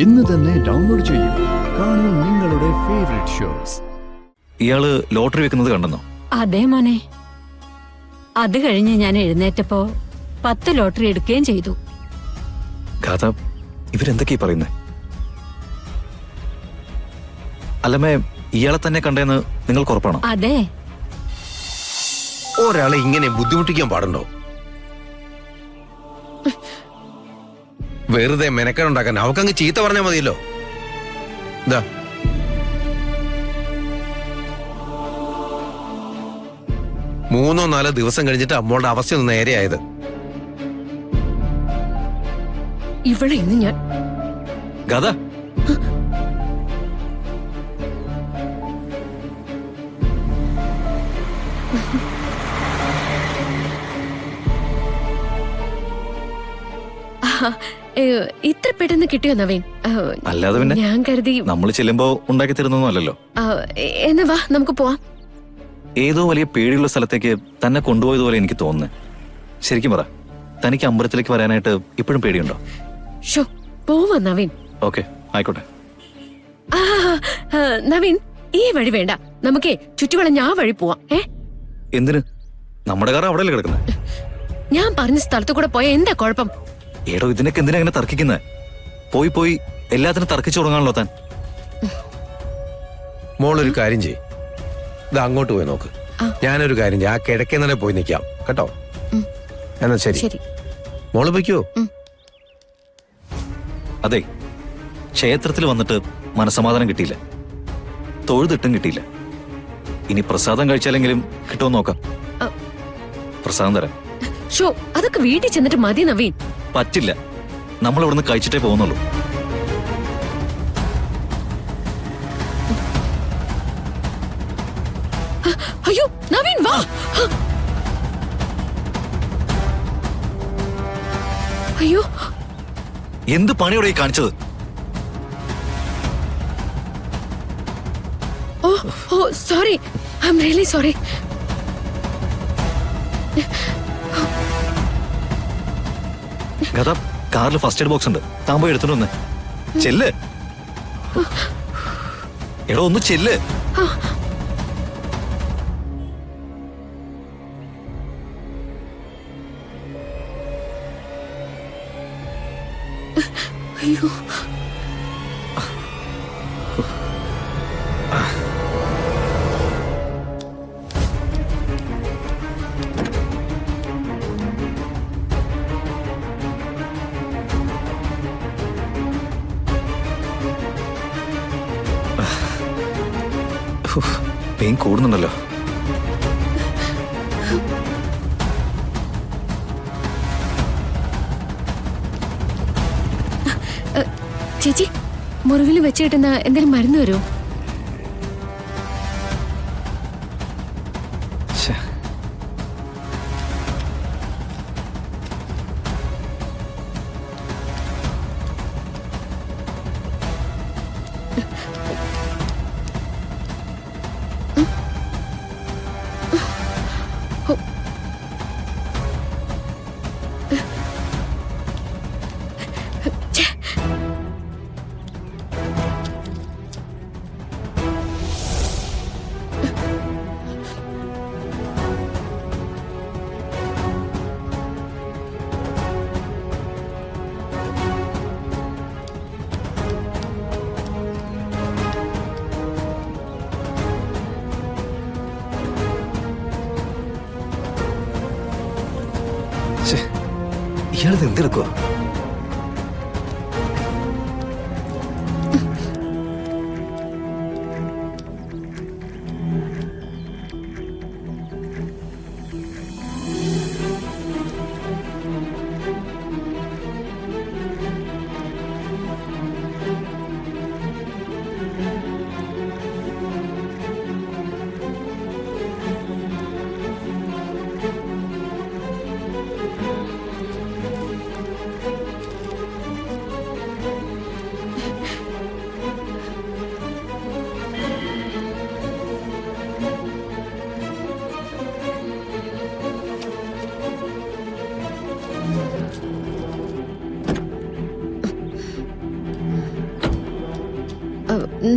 ഇന്ന് തന്നെ ഡൗൺലോഡ് ചെയ്യൂ. കാണൂ നിങ്ങളുടെ ഫേവറേറ്റ് ഷോസ്. ഇയാള് ലോട്ടറി വെക്കുന്നത് കണ്ടെന്നോ? അതെ മോനെ. അത് കഴിഞ്ഞ് ഞാൻ എഴുന്നേറ്റപ്പോ 10 ലോട്ടറി എടുക്കുകയും ചെയ്തു. ഗാഥ, ഇവരെന്തൊക്കെയാ പറയുന്നേ? അല്ലമ്മേ, ഇയാളെ തന്നെ കണ്ടേന്ന് നിങ്ങൾക്ക് ഉറപ്പാണോ? അതെ. ഒരാളെ ഇങ്ങനെ ബുദ്ധിമുട്ടിക്കാൻ പാടുണ്ടോ? വെറുതെ മെനക്കേടുണ്ടാക്കാൻ അവക്കങ്ങ് ചീത്ത പറഞ്ഞാൽ മതിയല്ലോ. ഇതാ 3-4 ദിവസം കഴിഞ്ഞിട്ട് അമ്മളുടെ അവസ്ഥ ഒന്ന് നേരെയായത്. ഇവിടെ ഇന്ന് ഞാൻ ഗാഥ, ഇത്ര പെട്ടെന്ന് കിട്ടിയോ നവീൻ? അല്ലാതെ പിന്നെ ഞാൻ കരുതി നമ്മൾ ചെല്ലുമ്പോ ഉണ്ടാക്കി തരുന്നൊന്നും അല്ലല്ലോ. എന്നാ വാ നമുക്ക് പോവാം. ഏതോ വലിയ പേടിയുള്ള സ്ഥലത്തേക്ക് തന്നെ കൊണ്ടുപോയതുപോലെ എനിക്ക് തോന്നുന്നു. ശരിക്കും പറ, തനിക്ക് അമ്പലത്തിലേക്ക് വരാനായിട്ട് ഇപ്പോഴും പേടിയുണ്ടോ? ഷോ പോവാ നവീൻ. ഓക്കെ, ആയിക്കോട്ടെ. നവീൻ, ഈ വഴി വേണ്ട, നമുക്കേ ചുറ്റുവളഞ്ഞ ആ വഴി പോവാം. എന്തിന്? നമ്മുടെ കാർ അവിടെയല്ലേ കിടക്കുന്നത്? ഞാൻ പറഞ്ഞ സ്ഥലത്തു കൂടെ പോയ എന്താ കുഴപ്പം? ഏടോ, ഇതിനൊക്കെ എന്തിനാ അങ്ങനെ തർക്കിക്കുന്നത്? പോയി പോയി എല്ലാത്തിനും തർക്കിച്ചു തുടങ്ങാണല്ലോ താൻ. മോളൊരു കാര്യം ചെയ്യ്, ഇത് അങ്ങോട്ട് പോയി നോക്ക്. ഞാനൊരു കാര്യം ചെയ്യ, ആ കിഴക്കേന്നെ പോയി നിൽക്കാം കേട്ടോ. എന്നാ ശരി, മോള് പൊയ്ക്കോ. അതെ, ക്ഷേത്രത്തിൽ വന്നിട്ട് മനസമാധാനം കിട്ടിയില്ല, തൊഴുതിട്ടും കിട്ടിയില്ല. ഇനി പ്രസാദം കഴിച്ചാലെങ്കിലും കിട്ടുമെന്ന് നോക്കാം. പ്രസാദം തരാം. ഷോ അതൊക്കെ വീട്ടിൽ ചെന്നിട്ട് മതി നവീൻ. പറ്റില്ല, നമ്മൾ ഇവിടുന്ന് കഴിച്ചിട്ടേ പോകുന്നുള്ളൂ. അയ്യോ നവീൻ വാ. അയ്യോ, എന്ത് പണിയോടെ കാണിച്ചത്? Oh sorry, I am really sorry. ഗത, കാറിൽ ഫസ്റ്റ് എയ്ഡ് ബോക്സ് ഉണ്ട്, താൻ പോയി എടുത്തിട്ട് വന്ന് ചെല്ല്. എടോ, ഒന്ന് ചെല്ല്. അയ്യോ, പെയിൻ കൂടുന്നുണ്ടല്ലോ. ചേച്ചി, മുറിവിൽ വെച്ച് കിട്ടുന്ന എന്തെങ്കിലും മരുന്ന് വരുമോ? ഇയാളിത് എന്തെടുക്കുക?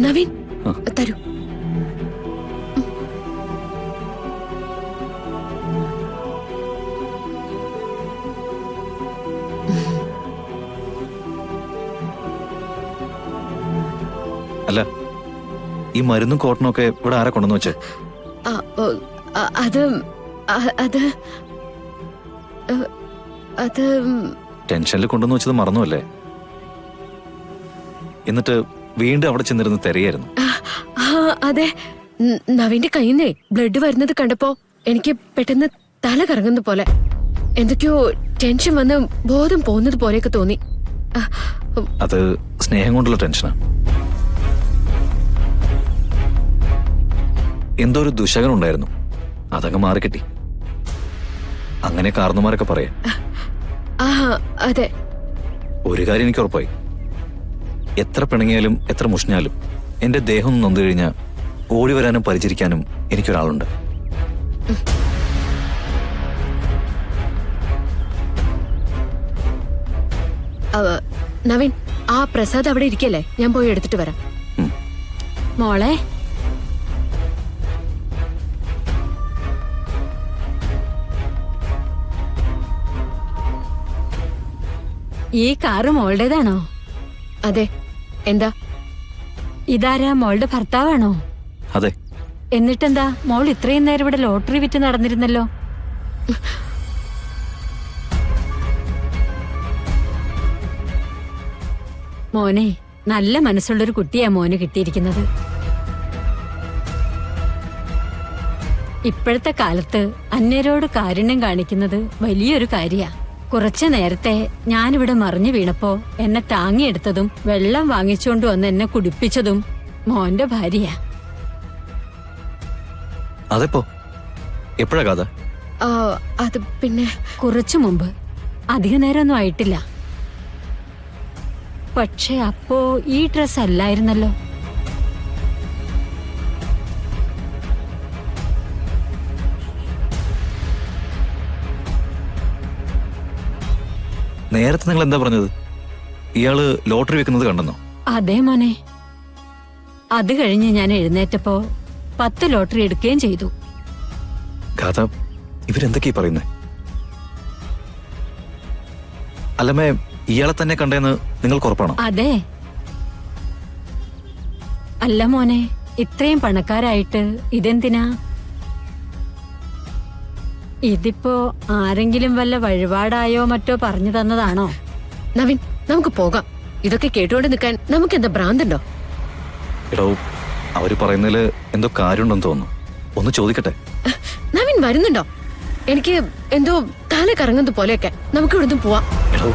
നവീൻ ആ. തരൂ. അല്ല, ഈ മരുന്നും കോട്ടനും ഒക്കെ ഇവിടെ ആരാ കൊണ്ടുവന്ന് വെച്ചേ? ആ, ഓ, അത് അത് അത് ടെൻഷനിൽ കൊണ്ടുവന്ന് വെച്ചത് മറന്നുവല്ലേ? എന്നിട്ട് വീണ്ടും അവിടെ ചെന്നിരുന്ന് തിരയായിരുന്നു. അതെ, നവീന്റെ കയ്യിൽ നിന്നേ ബ്ലഡ് വരുന്നത് കണ്ടപ്പോ എനിക്ക് പെട്ടെന്ന് തല കറങ്ങുന്ന പോലെ, എന്തൊക്കെയോ ടെൻഷൻ വന്ന് ബോധം പോകുന്നത് പോലെയൊക്കെ തോന്നി. അത് സ്നേഹം കൊണ്ടുള്ള ടെൻഷനാ. എന്തോ ഒരു ദുശകനം ഉണ്ടായിരുന്നു, അതങ്ങ് മാറിക്കിട്ടി. അങ്ങനെ കാർന്നുമാരൊക്കെ പറയാം. ആ അതെ, ഒരു കാര്യം എനിക്ക് ഉറപ്പായി, എത്ര പിണങ്ങിയാലും എത്ര മുഷിഞ്ഞാലും എന്റെ ദേഹം നൊന്തു കഴിഞ്ഞാൽ ഓടി വരാനും പരിചരിക്കാനും എനിക്കൊരാളുണ്ട്. നവീൻ, ആ പ്രസാദ് അവിടെ ഇരിക്കല്ലേ, ഞാൻ പോയി എടുത്തിട്ട് വരാം. മോളെ, ഈ കാറ് മോളുടേതാണോ? അതെ, എന്താ? ഇതാരാ, മോളുടെ ഭർത്താവാണോ? അതെ. എന്നിട്ടെന്താ മോൾ ഇത്രയും നേരം ഇവിടെ ലോട്ടറി വിറ്റ് നടന്നിരുന്നല്ലോ? മോനെ, നല്ല മനസ്സുള്ളൊരു കുട്ടിയാ മോന് കിട്ടിയിരിക്കുന്നത്. ഇപ്പോഴത്തെ കാലത്ത് അന്യരോട് കാരുണ്യം കാണിക്കുന്നത് വലിയൊരു കാര്യാ. കുറച്ചു നേരത്തെ ഞാനിവിടെ മറിഞ്ഞു വീണപ്പോ എന്നെ താങ്ങിയെടുത്തതും വെള്ളം വാങ്ങിച്ചുകൊണ്ട് വന്ന് എന്നെ കുടിപ്പിച്ചതും മോന്റെ ഭാര്യയാ. അതെപ്പോ? എപ്പോഴാ കഥ? അത് പിന്നെ കുറച്ചു മുമ്പ്, അധിക നേരമൊന്നും ആയിട്ടില്ല. പക്ഷെ അപ്പോ ഈ ഡ്രസ് അല്ലായിരുന്നല്ലോ. നേരത്തെ നിങ്ങൾ എന്താ പറഞ്ഞത്? ഇയാള് ലോട്ടറി വെക്കുന്നത് കണ്ടെന്നോ? അതെ മോനെ, അത് കഴിഞ്ഞ് ഞാൻ എഴുന്നേറ്റപ്പോ 10 ലോട്ടറി എടുക്കുകയും ചെയ്തു. കഥ ഇവരെന്തൊക്കെയാ പറയുന്നേ? അല്ലമ്മേ, ഇയാളെ തന്നെ കണ്ടേന്ന് നിങ്ങൾക്ക് ഉറപ്പാണോ? അതെ. അല്ല മോനെ, ഇത്രയും പണക്കാരായിട്ട് ഇതെന്തിനാ? ഇതിപ്പോ ആരെങ്കിലും വല്ല വഴിപാടായോ മറ്റോ പറഞ്ഞു തന്നതാണോ? നവീൻ, നമുക്ക് പോകാം. ഇതൊക്കെ കേട്ടുകൊണ്ട് നിൽക്കാൻ നമുക്ക് എന്താ ഭ്രാന്തുണ്ടോ? എടോ, അവര് പറയുന്നതില് എന്തോ കാര്യമുണ്ടെന്ന് തോന്നുന്നു. ഒന്ന് ചോദിക്കട്ടെ? നവീൻ വരുന്നുണ്ടോ? എനിക്ക് എന്തോ തല കറങ്ങുന്നത് പോലെയൊക്കെ. നമുക്ക് ഇവിടുന്ന് പോവാം. എടോ,